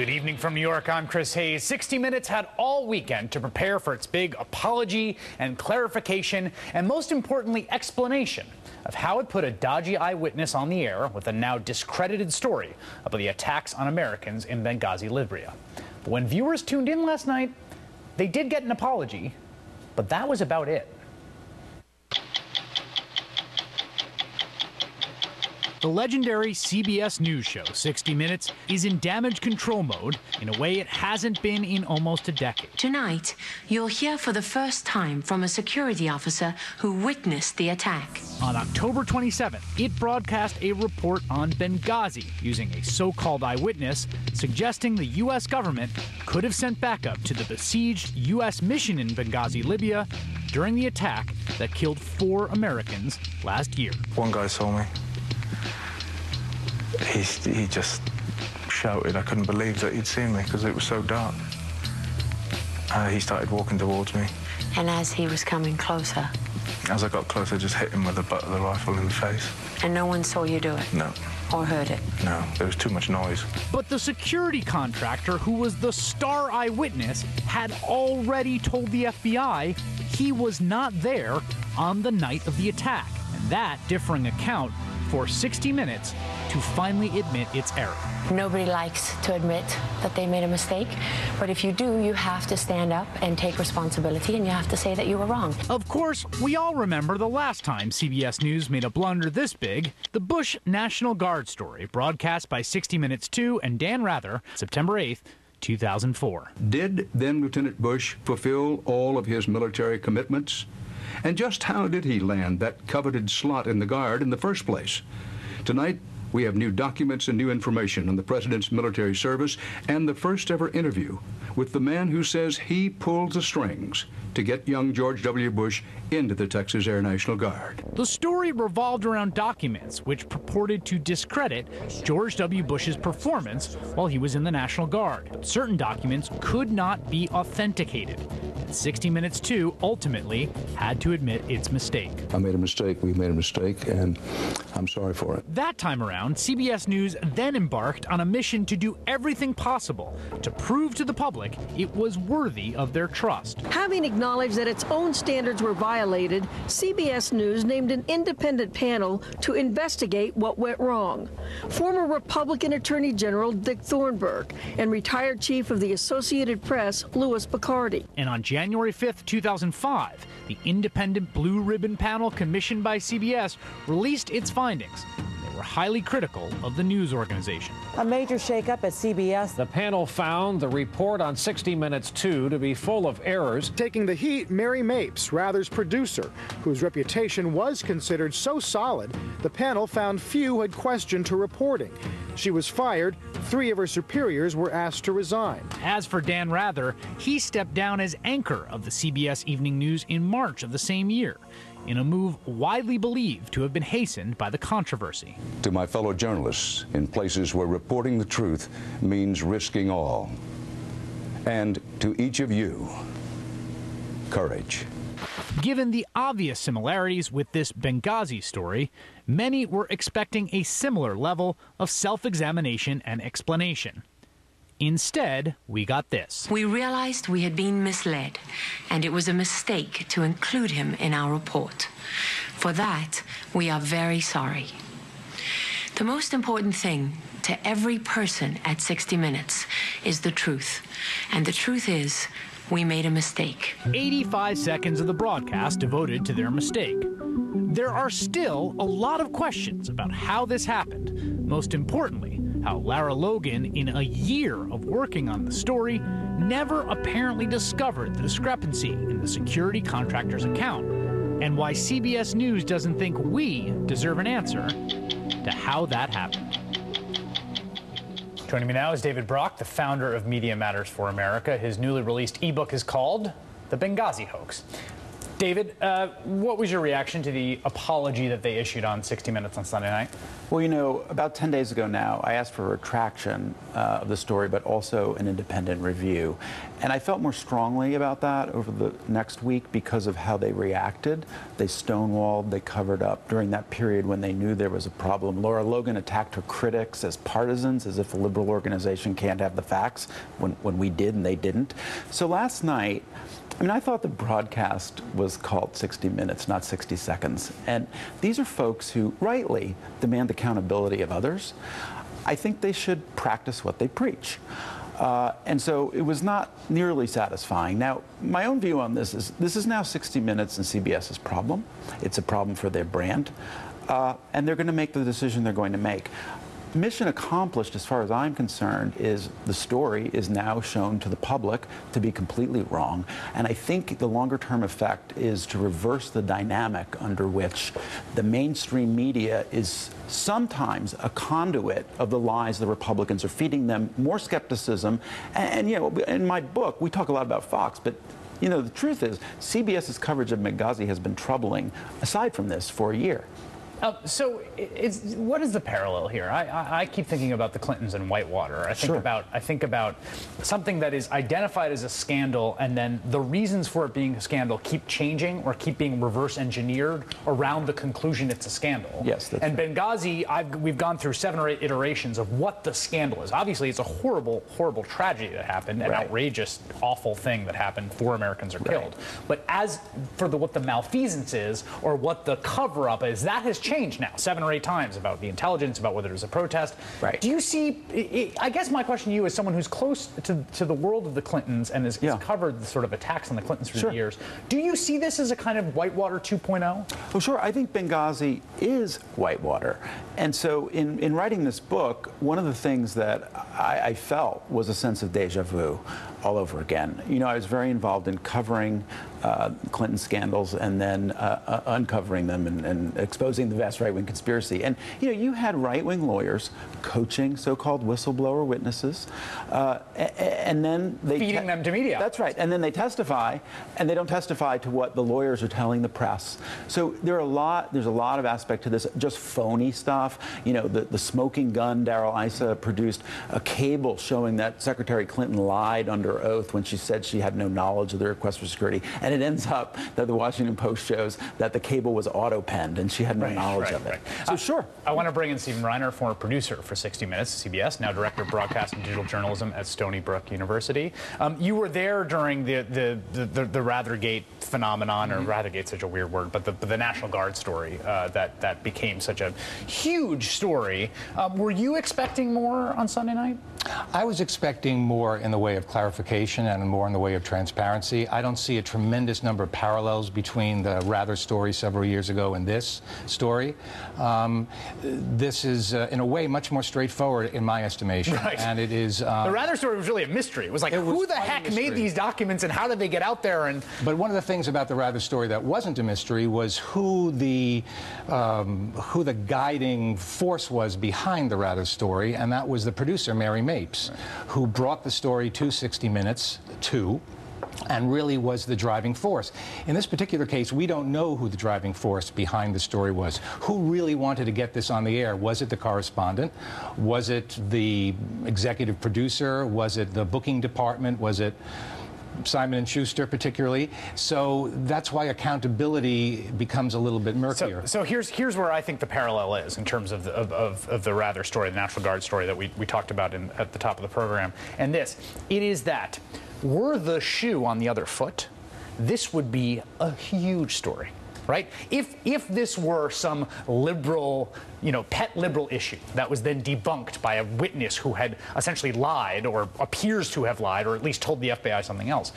Good evening from New York. I'm Chris Hayes. 60 Minutes had all weekend to prepare for its big apology and clarification, and most importantly, explanation of how it put a dodgy eyewitness on the air with a now discredited story about the attacks on Americans in Benghazi, Libya. But when viewers tuned in last night, they did get an apology, but that was about it. The legendary CBS News show, 60 Minutes, is in damage control mode in a way it hasn't been in almost a decade. Tonight, you'll hear for the first time from a security officer who witnessed the attack. On October 27th, it broadcast a report on Benghazi using a so-called eyewitness suggesting the U.S. government could have sent backup to the besieged U.S. mission in Benghazi, Libya, during the attack that killed 4 Americans last year. One guy saw me. He just shouted. I couldn't believe that he'd seen me because it was so dark. He started walking towards me. And as he was coming closer? As I got closer, I just hit him with the butt of the rifle in the face. And no one saw you do it? No. Or heard it? No, there was too much noise. But the security contractor, who was the star eyewitness, had already told the FBI he was not there on the night of the attack. And that differing account for 60 Minutes to finally admit its error. Nobody likes to admit that they made a mistake, but if you do, you have to stand up and take responsibility, and you have to say that you were wrong. Of course, we all remember the last time CBS News made a blunder this big, the Bush National Guard story, broadcast by 60 Minutes 2 and Dan Rather, September 8th, 2004. Did then Lieutenant Bush fulfill all of his military commitments? And just how did he land that coveted slot in the Guard in the first place? Tonight, we have new documents and new information on the President's military service and the first ever interview with the man who says he pulled the strings to get young George W. Bush into the Texas Air National Guard. The story revolved around documents which purported to discredit George W. Bush's performance while he was in the National Guard. But certain documents could not be authenticated. 60 Minutes 2 ultimately had to admit its mistake. I made a mistake, we made a mistake, and I'm sorry for it. That time around, CBS News then embarked on a mission to do everything possible to prove to the public it was worthy of their trust. Having acknowledged that its own standards were violated, CBS News named an independent panel to investigate what went wrong. Former Republican Attorney General Dick Thornburgh and retired Chief of the Associated Press, Louis Picardi. And on January 5th, 2005, the independent Blue Ribbon panel commissioned by CBS released its findings. They were highly critical of the news organization. A major shakeup at CBS. The panel found the report on 60 Minutes 2 to be full of errors. Taking the heat, Mary Mapes, Rather's producer, whose reputation was considered so solid, the panel found few had questioned her reporting. She was fired. 3 of her superiors were asked to resign. As for Dan Rather, he stepped down as anchor of the CBS Evening News in March of the same year, in a move widely believed to have been hastened by the controversy. To my fellow journalists in places where reporting the truth means risking all. And to each of you, courage. Given the obvious similarities with this Benghazi story, many were expecting a similar level of self-examination and explanation. Instead, we got this. We realized we had been misled, and it was a mistake to include him in our report. For that, we are very sorry. The most important thing to every person at 60 Minutes is the truth. And the truth is, we made a mistake. 85 seconds of the broadcast devoted to their mistake. There are still a lot of questions about how this happened. Most importantly, how Lara Logan, in a year of working on the story, never apparently discovered the discrepancy in the security contractor's account, and why CBS News doesn't think we deserve an answer to how that happened. Joining me now is David Brock, the founder of Media Matters for America. His newly released ebook is called The Benghazi Hoax. David, what was your reaction to the apology that they issued on 60 Minutes on Sunday night? Well, you know, about 10 days ago now, I asked for a retraction of the story, but also an independent review. And I felt more strongly about that over the next week because of how they reacted. They stonewalled, they covered up during that period when they knew there was a problem. Laura Logan attacked her critics as partisans, as if a liberal organization can't have the facts, when we did and they didn't. So last night, I mean, I thought the broadcast was called 60 Minutes, not 60 seconds. And these are folks who rightly demand accountability of others. I think they should practice what they preach. And so it was not nearly satisfying. Now, my own view on this is now 60 Minutes and CBS's problem. It's a problem for their brand. And they're going to make the decision they're going to make. Mission accomplished, as far as I'm concerned, is the story is now shown to the public to be completely wrong. And I think the longer-term effect is to reverse the dynamic under which the mainstream media is sometimes a conduit of the lies the Republicans are feeding them, more skepticism. And you know, in my book, we talk a lot about Fox, but you know, the truth is CBS's coverage of Benghazi has been troubling, aside from this, for a year. So, what is the parallel here? I keep thinking about the Clintons and Whitewater. I think about something that is identified as a scandal, and then the reasons for it being a scandal keep changing or keep being reverse engineered around the conclusion it's a scandal. Yes, that's and right. Benghazi, we've gone through 7 or 8 iterations of what the scandal is. Obviously, it's a horrible, horrible tragedy that happened, an outrageous, awful thing that happened. 4 Americans are killed. But as for what the malfeasance is or what the cover-up is, that has changed now 7 or 8 times, about the intelligence, about whether it was a protest. Right. Do you see, I guess my question to you, as someone who's close to the world of the Clintons and has covered the sort of attacks on the Clintons through the years, do you see this as a kind of Whitewater 2.0? Well, sure. I think Benghazi is Whitewater. And so in writing this book, one of the things that I felt was a sense of deja vu all over again. You know, I was very involved in covering Clinton scandals and then uncovering them and exposing the vast right-wing conspiracy. And, you know, you had right-wing lawyers coaching so-called whistleblower witnesses, and then they... feeding them to media. That's right. And then they testify, and they don't testify to what the lawyers are telling the press. So there's a lot of aspect to this, just phony stuff. You know, the smoking gun Darrell Issa produced a cable showing that Secretary Clinton lied under oath when she said she had no knowledge of the request for security. And it ends up that the Washington Post shows that the cable was auto-penned and she had no knowledge of it. So sure. I want to bring in Stephen Reiner, former producer for 60 Minutes, CBS, now director of broadcast and digital journalism at Stony Brook University. You were there during the Rathergate phenomenon, or Rathergate's such a weird word, but the National Guard story that became such a huge story. Were you expecting more on Sunday night? I was expecting more in the way of clarification and more in the way of transparency. I don't see a tremendous number of parallels between the Rather story several years ago and this story. This is, in a way, much more straightforward in my estimation. Right. And it is... the Rather story was really a mystery. It was like, who the heck made these documents and how did they get out there? And But one of the things about the Rather story that wasn't a mystery was who the guiding force was behind the Rather story, and that was the producer, Mary Mapes, who brought the story to 60 Minutes, and really was the driving force. In this particular case, we don't know who the driving force behind the story was. Who really wanted to get this on the air? Was it the correspondent? Was it the executive producer? Was it the booking department? Was it Simon & Schuster particularly? So that's why accountability becomes a little bit murkier. So here's where I think the parallel is in terms of the Rather story, the National Guard story that we talked about at the top of the program. And it is that were the shoe on the other foot, this would be a huge story. Right? If this were some liberal, pet liberal issue that was then debunked by a witness who had essentially lied or appears to have lied or at least told the FBI something else,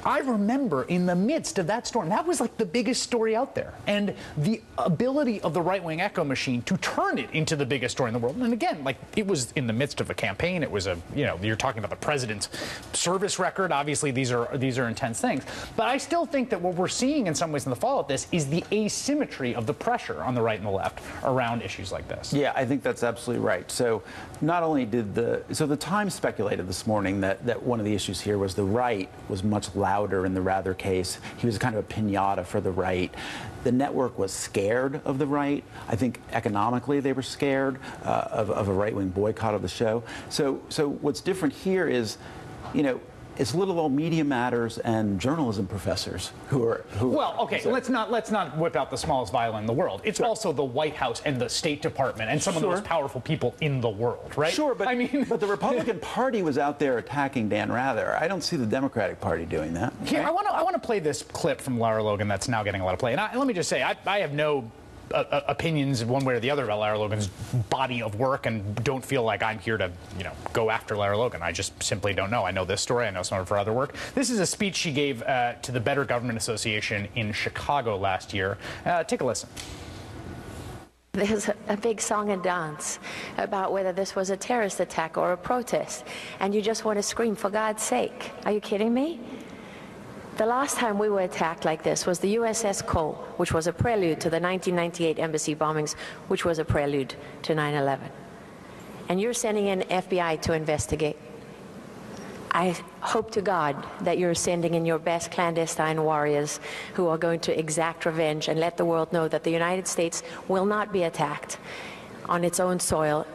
I remember in the midst of that storm, that was like the biggest story out there. And the ability of the right-wing echo machine to turn it into the biggest story in the world. And again, like, it was in the midst of a campaign. It was you're talking about the president's service record. Obviously, these are intense things. But I still think that what we're seeing in some ways in the fallout of this is the asymmetry of the pressure on the right and the left around issues like this. Yeah, I think that's absolutely right. So not only did the Times speculated this morning that one of the issues here was the right was much louder louder in the Rather case. He was kind of a piñata for the right. The network was scared of the right. I think economically they were scared of a right-wing boycott of the show. So what's different here is, you know, it's little old media matters and journalism professors who are. Well, okay, let's not whip out the smallest violin in the world. It's also the White House and the State Department and some of the most powerful people in the world, right? Sure, but I mean, but the Republican Party was out there attacking Dan Rather. I don't see the Democratic Party doing that. Here, I want to play this clip from Lara Logan that's now getting a lot of play. And let me just say, I have no opinions one way or the other about Lara Logan's body of work, and don't feel like I'm here to, you know, go after Lara Logan. I just simply don't know. I know this story. I know some of her other work. This is a speech she gave to the Better Government Association in Chicago last year. Take a listen. There's a big song and dance about whether this was a terrorist attack or a protest, and you just want to scream, for God's sake. Are you kidding me? The last time we were attacked like this was the USS Cole, which was a prelude to the 1998 embassy bombings, which was a prelude to 9/11. And you're sending in FBI to investigate. I hope to God that you're sending in your best clandestine warriors who are going to exact revenge and let the world know that the United States will not be attacked on its own soil.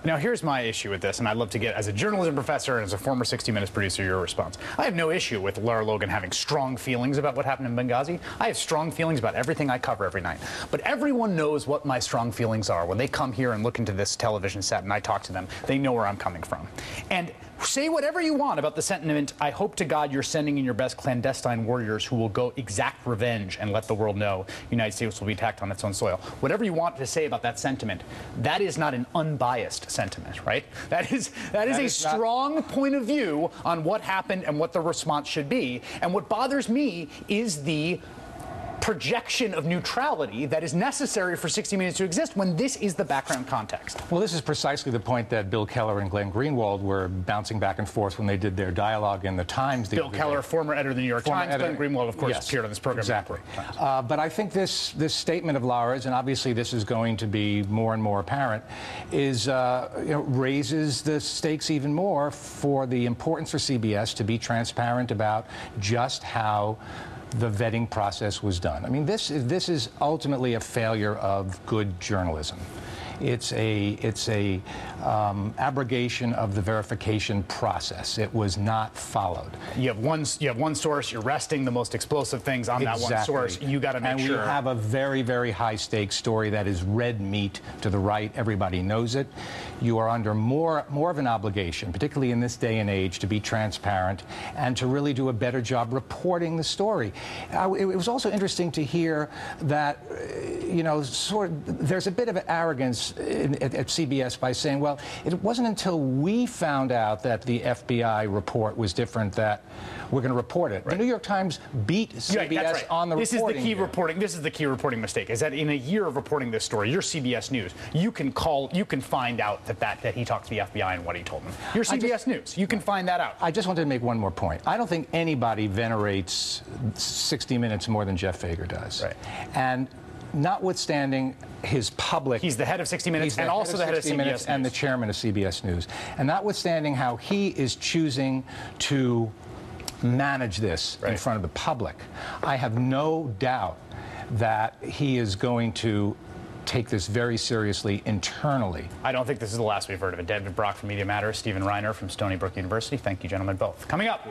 Now, here's my issue with this, and I'd love to get, as a journalism professor and as a former 60 Minutes producer, your response. I have no issue with Lara Logan having strong feelings about what happened in Benghazi. I have strong feelings about everything I cover every night. But everyone knows what my strong feelings are. When they come here and look into this television set and I talk to them, they know where I'm coming from. And say whatever you want about the sentiment, I hope to God you're sending in your best clandestine warriors who will go exact revenge and let the world know the United States will be attacked on its own soil. Whatever you want to say about that sentiment, that is not an unbiased sentiment, right? That is a strong point of view on what happened and what the response should be. And what bothers me is the projection of neutrality that is necessary for 60 Minutes to exist when this is the background context. Well, this is precisely the point that Bill Keller and Glenn Greenwald were bouncing back and forth when they did their dialogue in the Times. Bill Keller, former editor of the New York Times, Glenn Greenwald, of course, appeared on this program. Exactly. But I think this statement of Lara's, and obviously this is going to be more and more apparent, is raises the stakes even more for the importance for CBS to be transparent about just how the vetting process was done. I mean, this is ultimately a failure of good journalism. It's a abrogation of the verification process. It was not followed. You have one source. You're resting the most explosive things on that one source. You got to make sure. And we have a very, very high stakes story that is red meat to the right. Everybody knows it. You are under more of an obligation, particularly in this day and age, to be transparent and to really do a better job reporting the story. It was also interesting to hear that, there's a bit of arrogance at CBS by saying, well, it wasn't until we found out that the FBI report was different that we're going to report it. Right. The New York Times beat CBS on the reporting. This is the key reporting mistake, is that in a year of reporting this story, you're CBS News. You can find out that he talked to the FBI and what he told them. You're CBS News. You can find that out. I just wanted to make one more point. I don't think anybody venerates 60 Minutes more than Jeff Fager does. Right. And notwithstanding his public... He's the head of 60 Minutes and also the head of CBS News. And the chairman of CBS News. And notwithstanding how he is choosing to manage this in front of the public, I have no doubt that he is going to take this very seriously internally. I don't think this is the last we've heard of it. David Brock from Media Matters, Stephen Reiner from Stony Brook University. Thank you, gentlemen, both. Coming up...